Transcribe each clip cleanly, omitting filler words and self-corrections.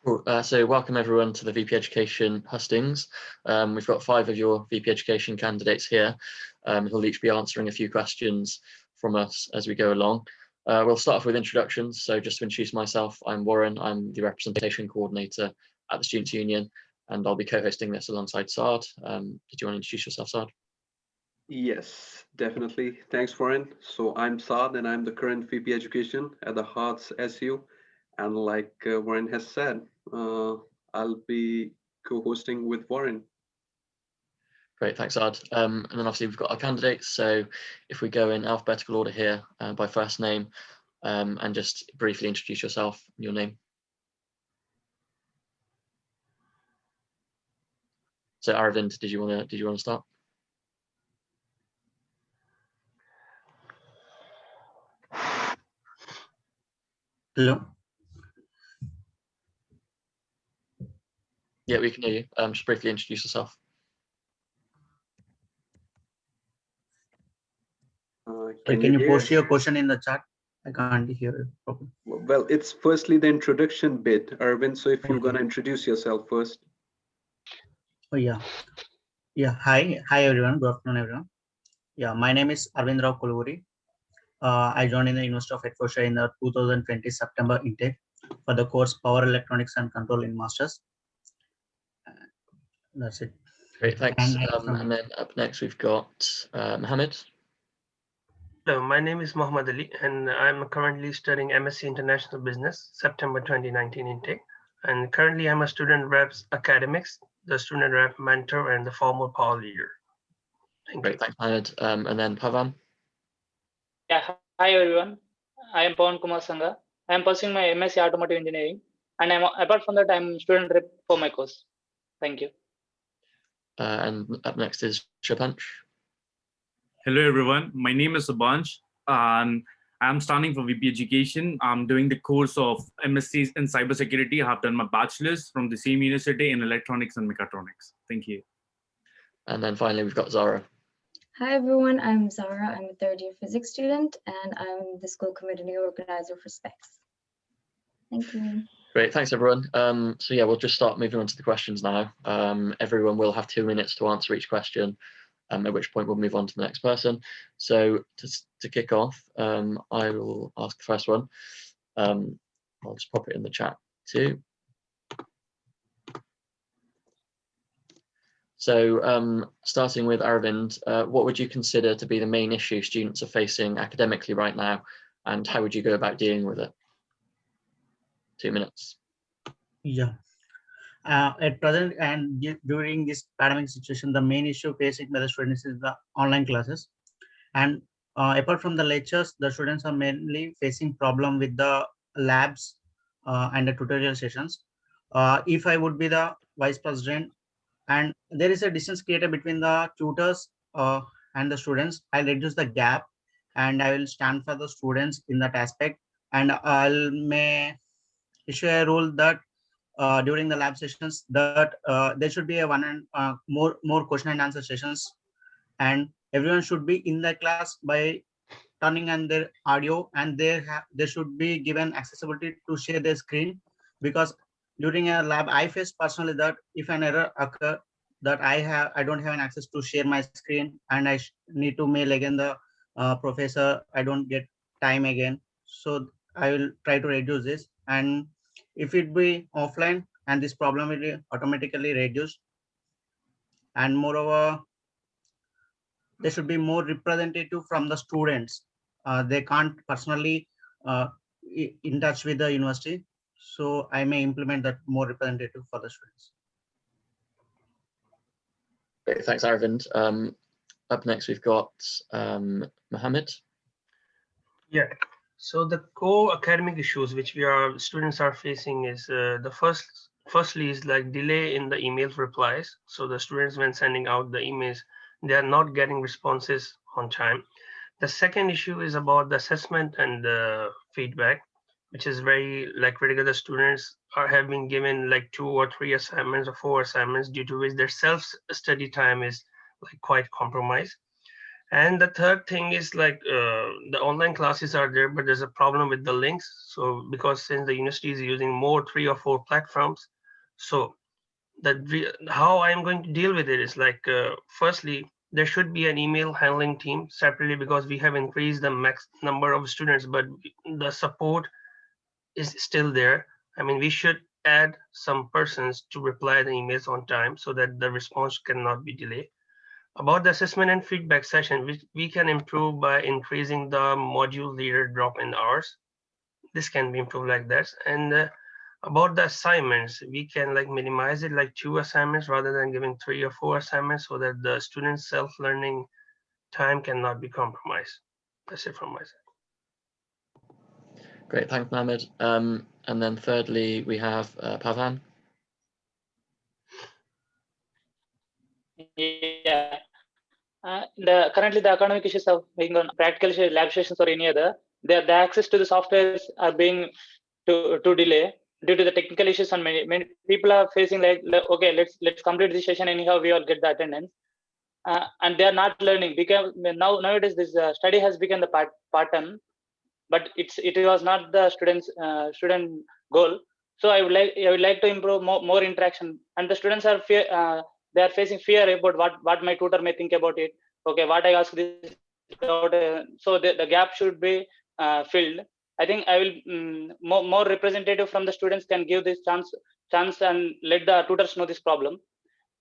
Cool. So welcome everyone to the VP Education Hustings. We've got 5 of your VP Education candidates here who'll each be answering a few questions from us as we go along. We'll start off with introductions. So just to introduce myself, I'm Warren. I'm the representation coordinator at the Students' Union, and I'll be co-hosting this alongside Saad. Did you want to introduce yourself, Saad? Yes, definitely. Thanks, Warren. So I'm Saad, and I'm the current VP Education at the Hearts SU. And like Warren has said, I'll be co-hosting with Warren. Great, thanks, Saad. And then obviously we've got our candidates. So if we go in alphabetical order here by first name, and just briefly introduce yourself and your name. So Aravind, did you want to start? Hello. Yeah, we can hear you. Just briefly introduce yourself. Can you post your question in the chat? I can't hear it properly. Well, it's firstly the introduction bit, Arvind. So if you're going to introduce yourself first. Oh, yeah. Yeah. Hi everyone. Good afternoon, everyone. Yeah, my name is Arvind Rao Kuluri. I joined in the University of Hertfordshire in the 2020 September intake for the course Power Electronics and Control in Masters. That's it. Great, thanks. And then up next we've got Mohammed. Hello, my name is Muhammad Ali, and I'm currently studying MSc International Business, September 2019 intake. And currently I'm a student reps academics, the student rep mentor, and the former power leader. Great, thanks, Mohammed. And then Pavan. Yeah, hi everyone. I am Pawan Kumar Sangha. I am pursuing my MSc Automotive Engineering, and apart from that, I'm student rep for my course. Thank you. And up next is Shapanch. Hello everyone, my name is Sabanch. I'm studying for VP Education. I'm doing the course of MSc in Cybersecurity. I have done my bachelor's from the same university in Electronics and Mechatronics. Thank you. And then finally we've got Zara. Hi everyone, I'm Zara. I'm a third year physics student and I'm the school committee organizer for SPECS. Thank you. Great, thanks everyone. So yeah, we'll just start moving on to the questions now. Everyone will have 2 minutes to answer each question, at which point we'll move on to the next person. So to kick off, I will ask the first one. I'll just pop it in the chat too. So starting with Aravind, what would you consider to be the main issue students are facing academically right now, and how would you go about dealing with it? 2 minutes. Yeah. At present and during this pandemic situation, the main issue facing by the students is the online classes. And apart from the lectures, the students are mainly facing problem with the labs and the tutorial sessions. If I would be the vice president and there is a distance created between the tutors and the students, I'll reduce the gap and I will stand for the students in that aspect. And may issue a rule that during the lab sessions that there should be a more question and answer sessions, and everyone should be in the class by turning on their audio, and they should be given accessibility to share their screen, because during a lab I face personally that if an error occur that I don't have an access to share my screen and I need to mail again the professor, I don't get time again. So I will try to reduce this, and if it be offline and this problem will be automatically reduced. And moreover, there should be more representative from the students. They can't personally in touch with the university, so I may implement that more representative for the students. Great, thanks Aravind. Up next we've got Mohammed. Yeah. So the core academic issues which students are facing is firstly is like delay in the email replies. So the students, when sending out the emails, they are not getting responses on time. The second issue is about the assessment and the feedback, which is very critical. The students have been given 2 or 3 assignments or 4 assignments, due to which their self-study time is quite compromised. And the third thing is like the online classes are there, but there's a problem with the links. So because since the university is using more 3 or 4 platforms, so how I'm going to deal with it is like, firstly, there should be an email handling team separately because we have increased the max number of students, but the support is still there. I mean, we should add some persons to reply the emails on time so that the response cannot be delayed. About the assessment and feedback session, which we can improve by increasing the module leader drop-in hours. This can be improved like that. And about the assignments, we can like minimize it like 2 assignments rather than giving 3 or 4 assignments so that the student's self-learning time cannot be compromised. That's it from my side. Great, thanks, Mohammed. And then thirdly, we have Pavan. Yeah. Currently the academic issues are being on practical lab sessions or any other. The access to the softwares are being to delay due to the technical issues, and many people are facing like, okay, let's complete this session anyhow, we all get the attendance, and they are not learning because nowadays this study has become the pattern, but it was not the student goal. So I would like to improve more interaction, and the students are they are facing fear about what my tutor may think about it. Okay, what I ask this so the gap should be filled. I think I will more representative from the students can give this chance and let the tutors know this problem.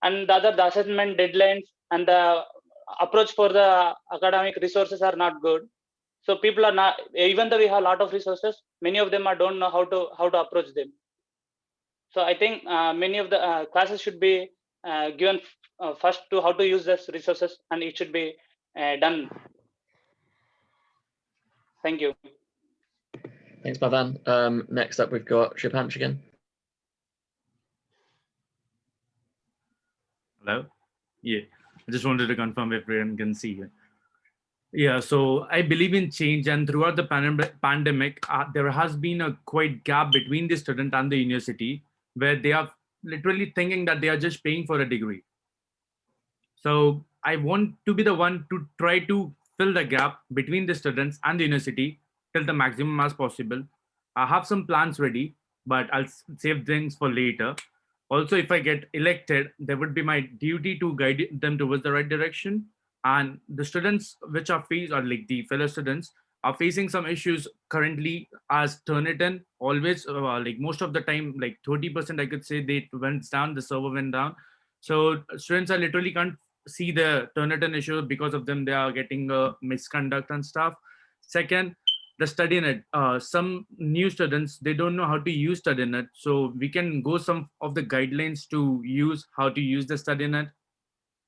And the assessment deadlines and the approach for the academic resources are not good. So people are not, even though we have a lot of resources, many of them don't know how to approach them. So I think many of the classes should be given first to how to use these resources, and it should be done. Thank you. Thanks, Pavan. Next up, we've got Shubhansh again. Hello. Yeah, I just wanted to confirm if everyone can see it. Yeah, so I believe in change, and throughout the pandemic, there has been a quite gap between the student and the university, where they are literally thinking that they are just paying for a degree. So I want to be the one to try to fill the gap between the students and the university till the maximum as possible. I have some plans ready, but I'll save things for later. Also, if I get elected, there would be my duty to guide them towards the right direction. And the students which are faced, or like the fellow students, are facing some issues currently as Turnitin always, like most of the time, like 30% I could say they went down, the server went down. So students are literally can't see the Turnitin issue. Because of them, they are getting misconduct and stuff. Second, the StudyNet. Some new students, they don't know how to use StudyNet. So we can go some of the guidelines to use how to use the StudyNet.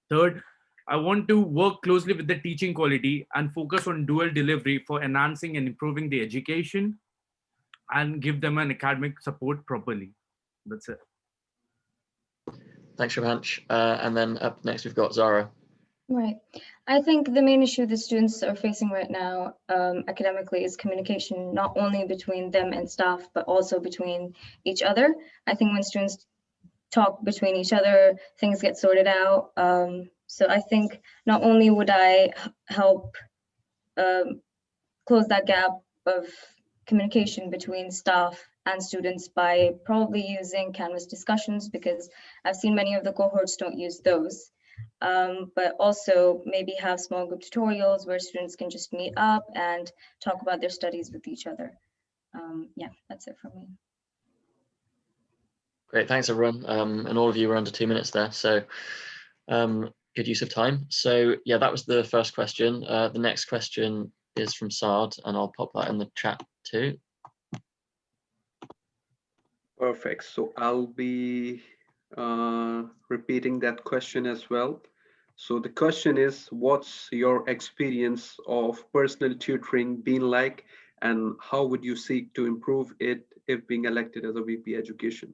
Third, I want to work closely with the teaching quality and focus on dual delivery for enhancing and improving the education and give them an academic support properly. That's it. Thanks, Shubhansh. And then up next, we've got Zara. Right. I think the main issue the students are facing right now academically is communication, not only between them and staff, but also between each other. I think when students talk between each other, things get sorted out. So I think not only would I help close that gap of communication between staff and students by probably using Canvas discussions, because I've seen many of the cohorts don't use those. But also maybe have small group tutorials where students can just meet up and talk about their studies with each other. Yeah, that's it for me. Great, thanks everyone. And all of you were under 2 minutes there, so good use of time. So yeah, that was the first question. The next question is from Saad, and I'll pop that in the chat too. Perfect. So I'll be repeating that question as well. So the question is, what's your experience of personal tutoring been like, and how would you seek to improve it if being elected as a VP education?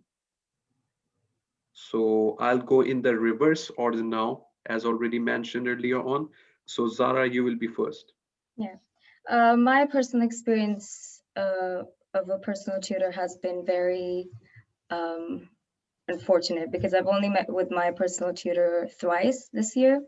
So I'll go in the reverse order now, as already mentioned earlier on. So Zara, you will be first. Yeah, my personal experience of a personal tutor has been very unfortunate because I've only met with my personal tutor thrice this year,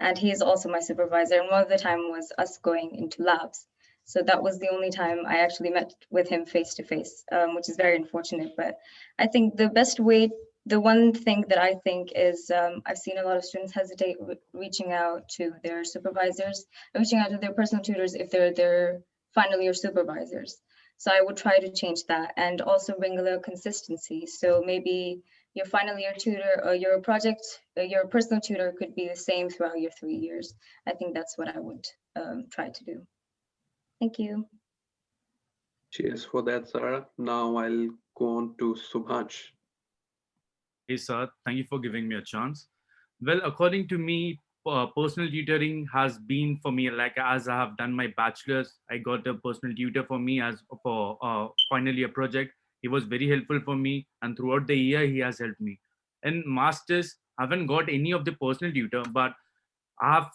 and he is also my supervisor. And one of the time was us going into labs. So that was the only time I actually met with him face to face, which is very unfortunate. But I think the best way, the one thing that I think is I've seen a lot of students hesitate reaching out to their supervisors, reaching out to their personal tutors if they're their final year supervisors. So I would try to change that and also bring a little consistency. So maybe your final year tutor or your project, your personal tutor could be the same throughout your 3 years. I think that's what I would try to do. Thank you. Cheers for that, Sarah. Now I'll go on to Subhansh. Hey, sir, thank you for giving me a chance. Well, according to me, personal tutoring has been for me, like as I have done my bachelor's, I got a personal tutor for me as for final year project. He was very helpful for me, and throughout the year, he has helped me. In master's, I haven't got any of the personal tutor, but I've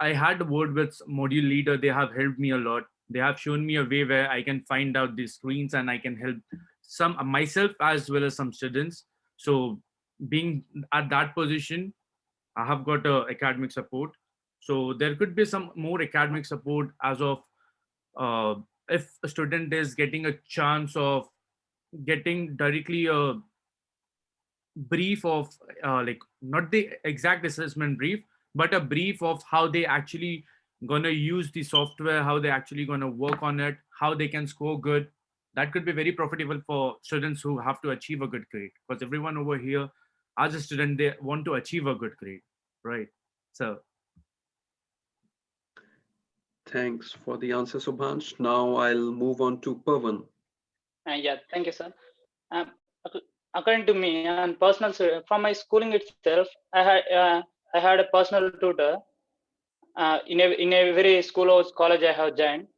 I had a word with module leader. They have helped me a lot. They have shown me a way where I can find out the screens and I can help some myself as well as some students. So being at that position, I have got academic support. So there could be some more academic support as of uh, if a student is getting a chance of getting directly a brief of like not the exact assessment brief, but a brief of how they actually gonna use the software, how they actually gonna work on it, how they can score good. That could be very profitable for students who have to achieve a good grade, because everyone over here as a student, they want to achieve a good grade, right? So Thanks for the answer, Subhansh. Now I'll move on to Pavan. Yeah, thank you, sir. According to me, and from my schooling itself, I had a personal tutor in every school or college I have joined.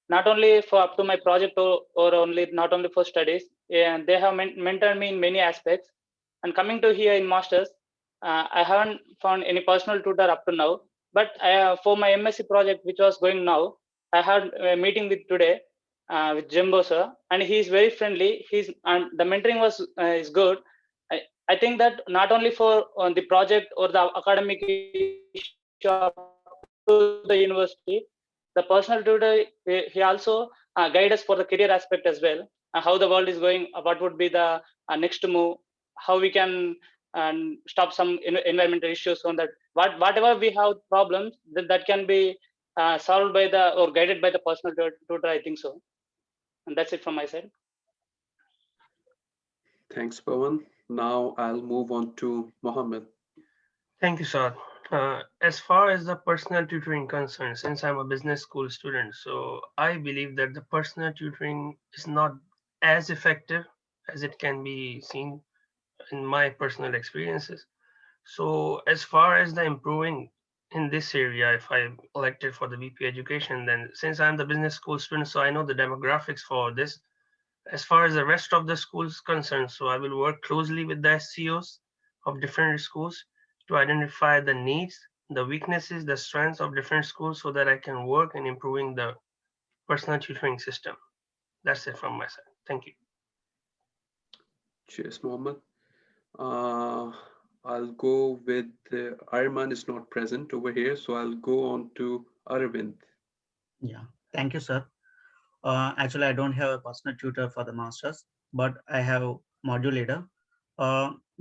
Not only for up to my project or only not only for studies, and they have mentored me in many aspects. And coming to here in masters, I haven't found any personal tutor up to now. But for my MSc project, which was going now, I had a meeting with today with Jimbo sir, and he's very friendly. And the mentoring was is good. I think that not only for on the project or the academic issue up to the university, the personal tutor he also guide us for the career aspect as well, how the world is going, what would be the next move, how we can stop some environmental issues on that, whatever we have problems that can be solved by the or guided by the personal tutor, I think so. And that's it from my side. Thanks, Pavan. Now I'll move on to Mohammed. Thank you, sir. As far as the personal tutoring concerned, since I'm a business school student, so I believe that the personal tutoring is not as effective as it can be seen in my personal experiences. So as far as the improving in this area, if I'm elected for the VP education, then since I'm the business school student, so I know the demographics for this. As far as the rest of the schools concerned, so I will work closely with the SCOs of different schools to identify the needs, the weaknesses, the strengths of different schools so that I can work in improving the personal tutoring system. That's it from my side. Thank you. Cheers, Mohammed. I'll go with Arman is not present over here, so I'll go on to Arvind. Yeah, thank you, sir. Actually, I don't have a personal tutor for the masters, but I have module leader.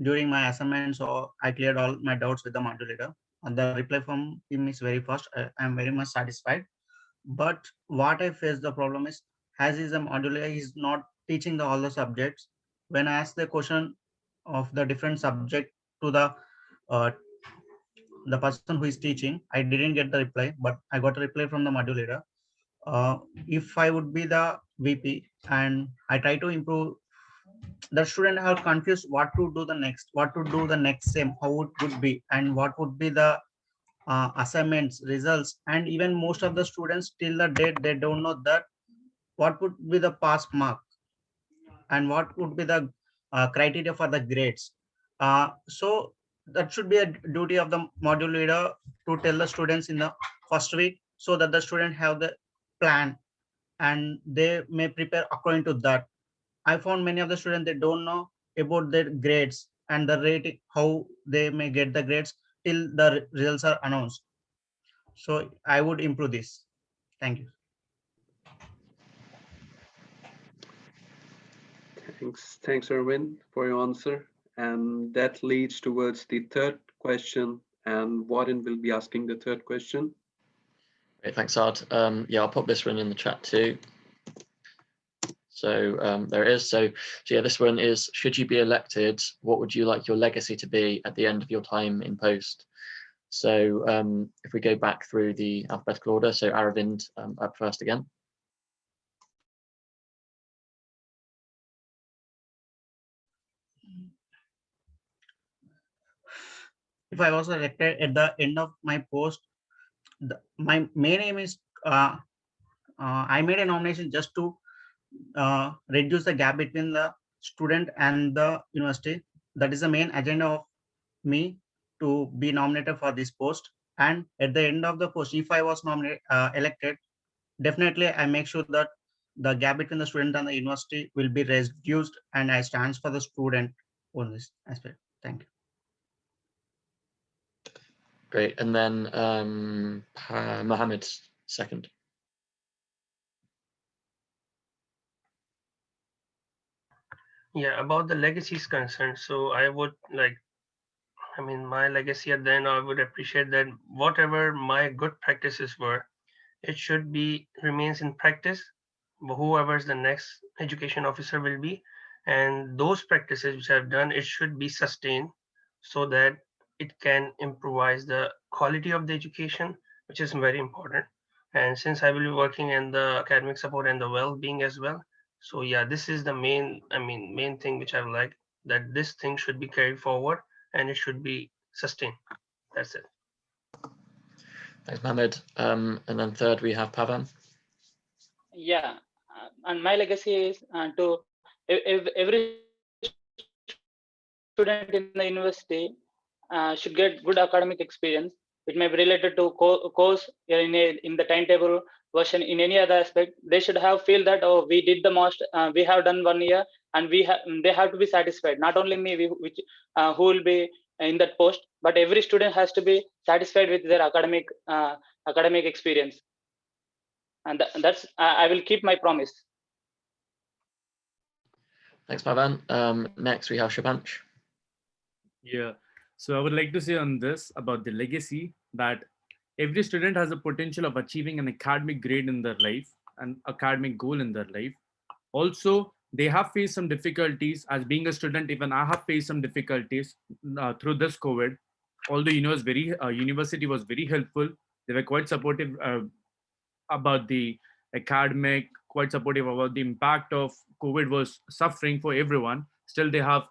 During my assignments, I cleared all my doubts with the module leader, and the reply from him is very fast. I'm very much satisfied. But what I face the problem is, as is a module leader, he's not teaching all the subjects. When I ask the question of the different subject to uh, the person who is teaching, I didn't get the reply, but I got a reply from the module leader. If I would be the VP and I try to improve, the student are confused what to do the next, what to do the next same, how it would be, and what would be the assignments, results, and even most of the students till the date they don't know that what would be the pass mark and what would be the criteria for the grades. So that should be a duty of the module leader to tell the students in the first week so that the student have the plan and they may prepare according to that. I found many of the students, they don't know about their grades and the rate, how they may get the grades till the results are announced. So I would improve this. Thank you. Thanks, Erwin, for your answer. And that leads towards the third question. And Warren will be asking the third question. Great, thanks, Ard. Yeah, I'll pop this one in the chat too. So there it is. So yeah, this one is, should you be elected, what would you like your legacy to be at the end of your time in post? So if we go back through the alphabetical order, so Aravind up first again. If I was elected at the end of my post, my main aim is I made a nomination just to reduce the gap between the student and the university. That is the main agenda of me to be nominated for this post. And at the end of the post, if I was nominated, elected, definitely I make sure that the gap between the student and the university will be reduced, and I stand for the student on this aspect. Thank you. Great, and then Mohammed second. Yeah, about the legacy is concerned. So I would like, I mean, my legacy at the end, I would appreciate that whatever my good practices were, it should be remains in practice, whoever's the next education officer will be. And those practices which I've done, it should be sustained so that it can improvise the quality of the education, which is very important. And since I will be working in the academic support and the well-being as well, so yeah, this is the main thing which I would like, that this thing should be carried forward and it should be sustained. That's it. Thanks, Mohammed. And then third, we have Pavan. Yeah, and my legacy is to every student in the university should get good academic experience. It may be related to course in the timetable version, in any other aspect. They should have feel that, oh, we did the most, we have done 1 year, and they have to be satisfied. Not only me, who will be in that post, but every student has to be satisfied with their academic experience. And that's I will keep my promise. Thanks, Pavan. Next, we have Shabansh. Yeah. So I would like to say on this about the legacy that every student has the potential of achieving an academic grade in their life, an academic goal in their life. Also, they have faced some difficulties. As being a student, even I have faced some difficulties through this COVID. Although university was very helpful, they were quite supportive about the academic, quite supportive about the impact of COVID was suffering for everyone. Still, they have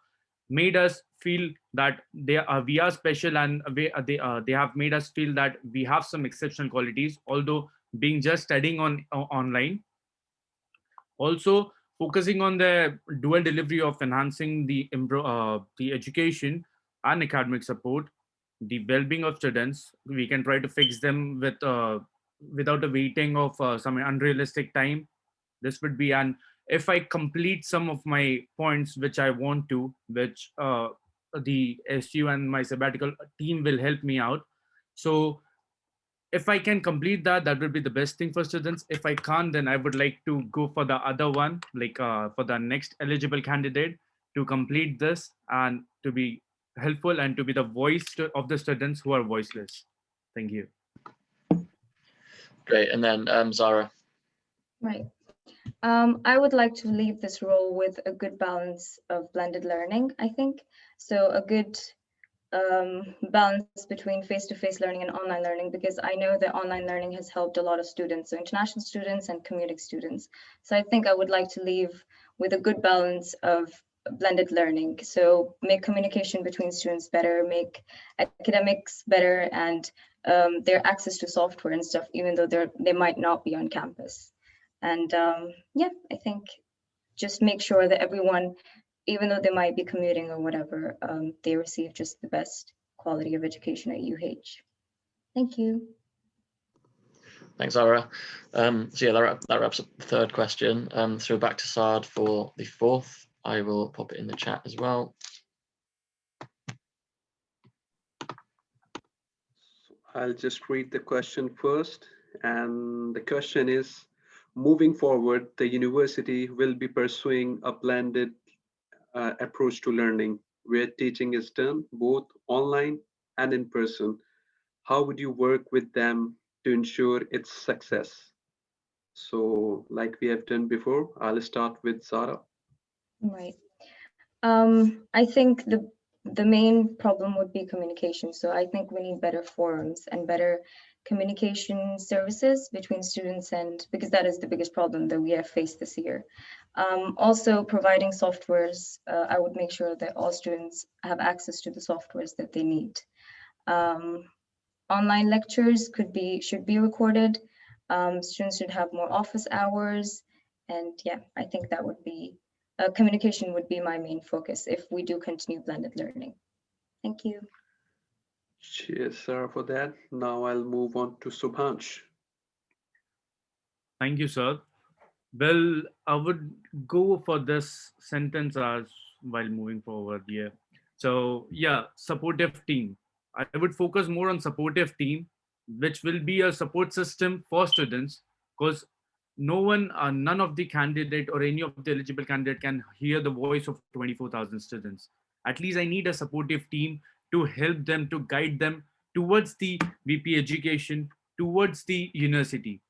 made us feel that we are special, and they have made us feel that we have some exceptional qualities, although being just studying online. Also, focusing on the dual delivery of enhancing the education and academic support, the well-being of students. We can try to fix them with without a waiting of some unrealistic time. This would be an, if I complete some of my points which I want to, which the SU and my sabbatical team will help me out. So if I can complete that, that would be the best thing for students. If I can't, then I would like to go for the other one, like for the next eligible candidate to complete this and to be helpful and to be the voice of the students who are voiceless. Thank you. Great, and then Zara. Right. I would like to leave this role with a good balance of blended learning, I think. So a good balance between face-to-face learning and online learning, because I know that online learning has helped a lot of students, so international students and community students. So I think I would like to leave with a good balance of blended learning. So make communication between students better, make academics better, and their access to software and stuff, even though they might not be on campus. And yeah, I think just make sure that everyone, even though they might be commuting or whatever, they receive just the best quality of education at UH. Thank you. Thanks, Zara. So yeah, that wraps up the third question. So back to Saad for the fourth. I will pop it in the chat as well. I'll just read the question first. And the question is, moving forward, the university will be pursuing a blended approach to learning, where teaching is done both online and in person. How would you work with them to ensure its success? So, like we have done before, I'll start with Zara. Right. I think the main problem would be communication. So I think we need better forums and better communication services between students, and because that is the biggest problem that we have faced this year. Also providing softwares, I would make sure that all students have access to the softwares that they need. Online lectures should be recorded. Students should have more office hours. And yeah, I think that would be communication would be my main focus if we do continue blended learning. Thank you. Cheers, Sarah, for that. Now I'll move on to Subhansh. Thank you, sir. Well, I would go for this sentence as while moving forward. Yeah. So yeah, supportive team. I would focus more on supportive team, which will be a support system for students, because none of the candidate or any of the eligible candidate can hear the voice of 24,000 students. At least I need a supportive team to help them, to guide them towards the VP education, towards the university,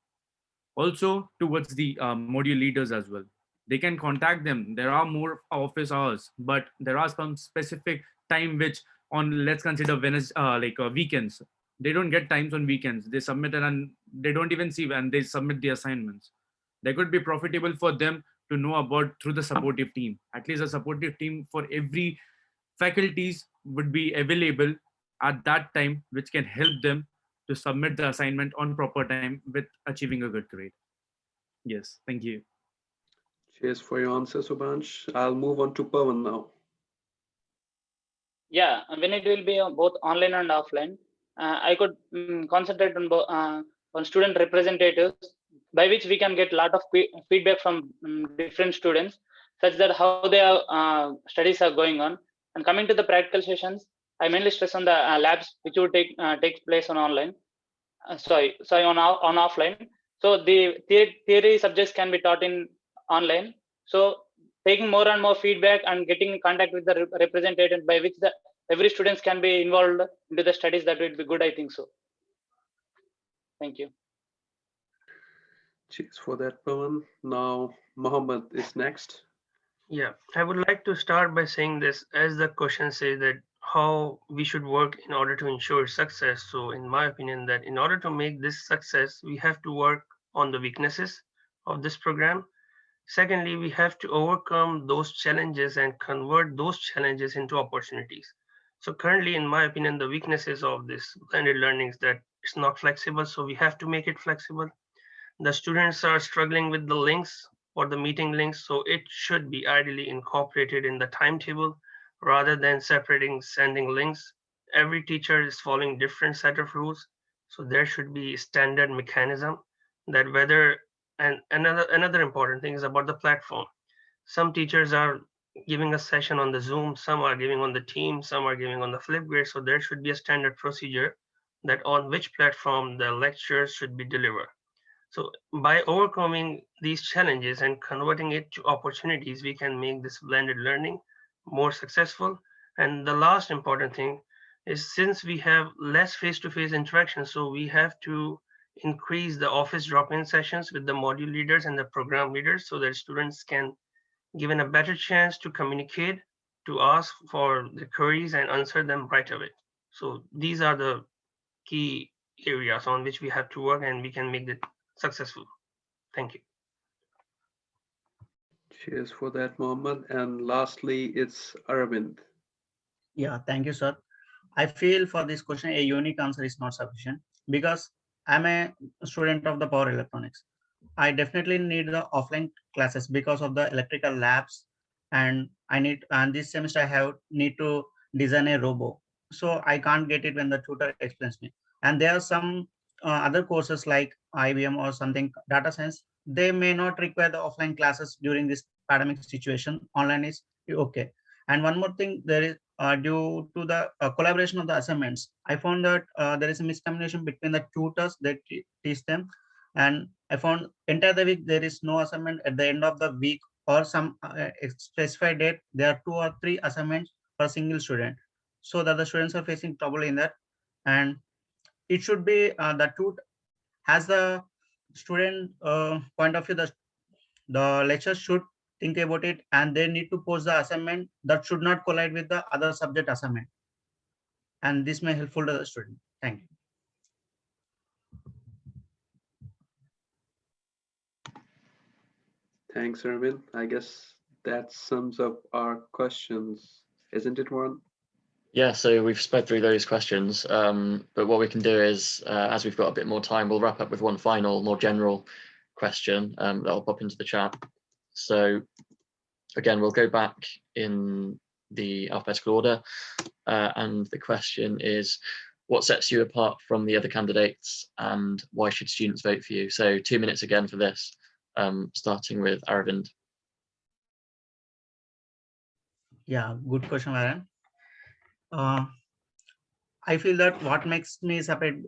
also towards the module leaders as well. They can contact them. There are more office hours, but there are some specific time which on, let's consider weekends. They don't get times on weekends. They submit it and they don't even see when they submit the assignments. They could be profitable for them to know about through the supportive team. At least a supportive team for every faculties would be available at that time, which can help them to submit the assignment on proper time with achieving a good grade. Yes, thank you. Cheers for your answer, Subhansh. I'll move on to Pawan now. Yeah, when it will be both online and offline, I could concentrate on student representatives, by which we can get a lot of feedback from different students, such that how their studies are going on. And coming to the practical sessions, I mainly stress on the labs which would take place on online. On offline. So the theory subjects can be taught in online. So taking more and more feedback and getting in contact with the representative, by which every students can be involved into the studies, that would be good, I think so. Thank you. Cheers for that, Pawan. Now, Mohammed is next. Yeah, I would like to start by saying this, as the question says that how we should work in order to ensure success. So in my opinion, that in order to make this success, we have to work on the weaknesses of this program. Secondly, we have to overcome those challenges and convert those challenges into opportunities. So currently, in my opinion, the weaknesses of this blended learning is that it's not flexible. So we have to make it flexible. The students are struggling with the links or the meeting links, so it should be ideally incorporated in the timetable rather than separating sending links. Every teacher is following different set of rules, so there should be standard mechanism that whether, and another important thing is about the platform. Some teachers are giving a session on the Zoom, some are giving on the Teams, some are giving on the Flipgrid, so there should be a standard procedure that on which platform the lectures should be delivered. So by overcoming these challenges and converting it to opportunities, we can make this blended learning more successful. And the last important thing is, since we have less face-to-face interaction, so we have to increase the office drop-in sessions with the module leaders and the program leaders, so that students can given a better chance to communicate, to ask for the queries and answer them right away. So these are the key areas on which we have to work, and we can make it successful. Thank you. Cheers for that, Mohammed. And lastly, it's Aravind. Yeah, thank you, sir. I feel for this question, a unique answer is not sufficient because I'm a student of the power electronics. I definitely need the offline classes because of the electrical labs, and this semester I need to design a robo. So I can't get it when the tutor explains me. And there are some other courses like IBM or something, data science. They may not require the offline classes during this pandemic situation, online is okay. And one more thing, there is due to the collaboration of the assignments, I found that there is a miscommunication between the tutors that teach them, and I found entire the week there is no assignment at the end of the week or some specified date. There are 2 or 3 assignments per single student, so that the students are facing trouble in that. And it should be the tutor has the student point of view, the lecturer should think about it, and they need to post the assignment that should not collide with the other subject assignment, and this may helpful to the student. Thank you. Thanks, Arvind. I guess that sums up our questions, isn't it, Warren? Yeah, so we've sped through those questions, but what we can do is, as we've got a bit more time, we'll wrap up with one final, more general question that I'll pop into the chat. So again, we'll go back in the alphabetical order, and the question is, what sets you apart from the other candidates, and why should students vote for you? So 2 minutes again for this, starting with Aravind. Yeah, good question, Aaron. I feel that what makes me separate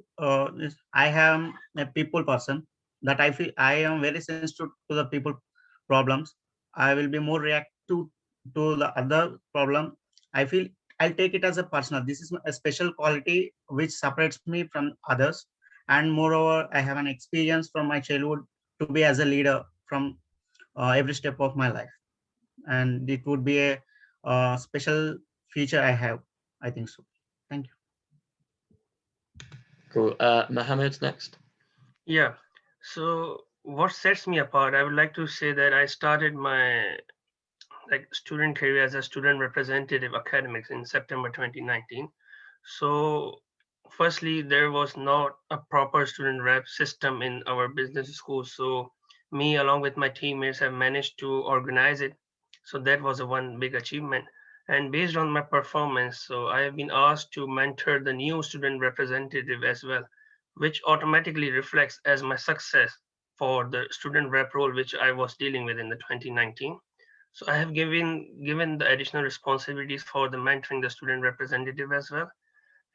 is I am a people person, that I feel I am very sensitive to the people problems. I will be more reactive to the other problem. I feel I'll take it as a personal. This is a special quality which separates me from others. And moreover, I have an experience from my childhood to be as a leader from every step of my life. And it would be a special feature I have. I think so. Thank you. Cool. Mohammed next. Yeah. So what sets me apart? I would like to say that I started my student career as a student representative academics in September 2019. So firstly, there was not a proper student rep system in our business school. So me along with my teammates have managed to organize it. So that was a one big achievement. And based on my performance, so I have been asked to mentor the new student representative as well, which automatically reflects as my success for the student rep role, which I was dealing with in the 2019. So I have given the additional responsibilities for the mentoring the student representative as well.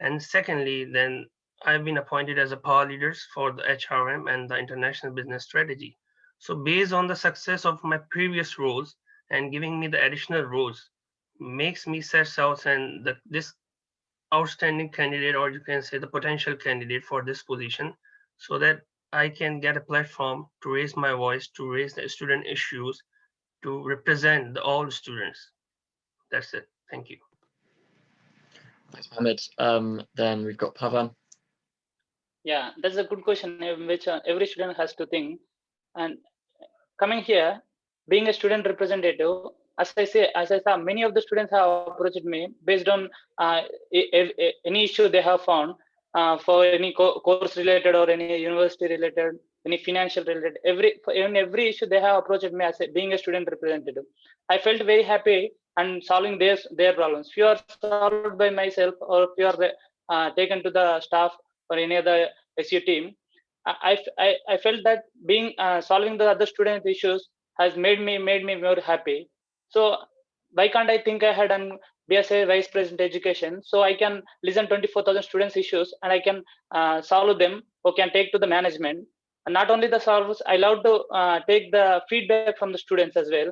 And secondly, then I've been appointed as a power leaders for the HRM and the international business strategy. So based on the success of my previous roles and giving me the additional roles makes me set out and this outstanding candidate, or you can say the potential candidate for this position, so that I can get a platform to raise my voice, to raise the student issues, to represent all students. That's it. Thank you. Thanks, Mohammed. Then we've got Pavan. Yeah, that's a good question which every student has to think. And coming here, being a student representative, as I saw, many of the students have approached me based on any issue they have found for any course related or any university related, any financial related. Every issue they have approached me as being a student representative. I felt very happy and solving their problems. Few are solved by myself, or few are taken to the staff or any other SU team. I felt that being solving the other student issues has made me more happy. So why can't I think ahead and be as a vice president education, so I can listen 24,000 students issues and I can solve them, or can take to the management. And not only the solves, I love to take the feedback from the students as well,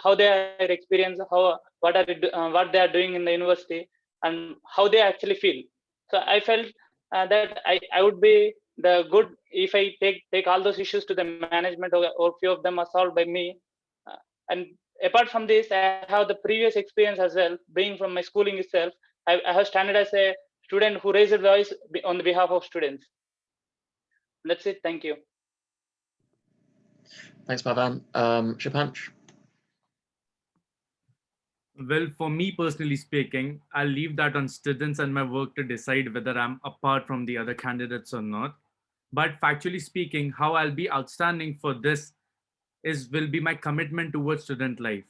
how they are experience, what they are doing in the university, and how they actually feel. So I felt that I would be the good if I take all those issues to the management, or few of them are solved by me. And apart from this, I have the previous experience as well, being from my schooling itself. I have standard as a student who raised their voice on the behalf of students. That's it. Thank you. Thanks, Pavan. Shapanch. Well, for me personally speaking, I'll leave that on students and my work to decide whether I'm apart from the other candidates or not. But factually speaking, how I'll be outstanding for this will be my commitment towards student life.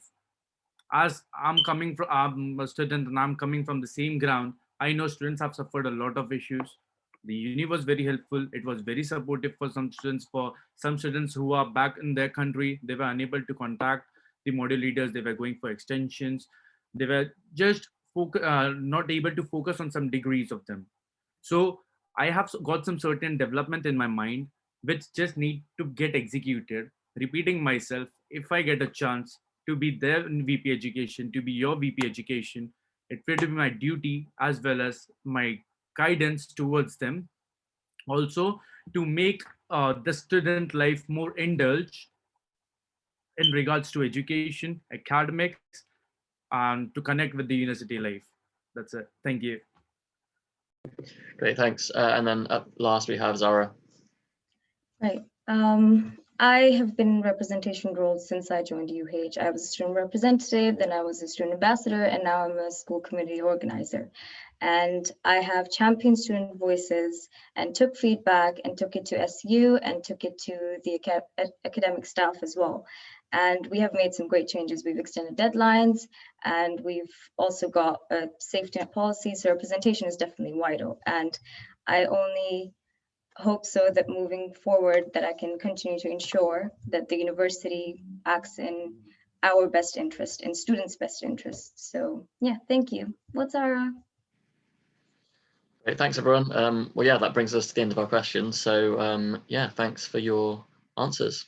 As I'm a student and I'm coming from the same ground, I know students have suffered a lot of issues. The uni was very helpful. It was very supportive for some students. For some students who are back in their country, they were unable to contact the module leaders, they were going for extensions. They were just not able to focus on some degrees of them. So I have got some certain development in my mind, which just need to get executed. Repeating myself, if I get a chance to be there in VP education, to be your VP education, it will be my duty as well as my guidance towards them. Also, to make the student life more indulged in regards to education, academics, and to connect with the university life. That's it. Thank you. Great, thanks. And then up last we have Zara. Right. I have been in representation roles since I joined UH. I was a student representative, then I was a student ambassador, and now I'm a school committee organizer. And I have championed student voices and took feedback and took it to SU and took it to the academic staff as well. And we have made some great changes. We've extended deadlines, and we've also got a safety net policy. So representation is definitely vital. And I only hope so that moving forward that I can continue to ensure that the university acts in our best interest and students' best interest. So yeah, thank you. What's our Great, thanks everyone. Well, yeah, that brings us to the end of our questions. So yeah, thanks for your answers.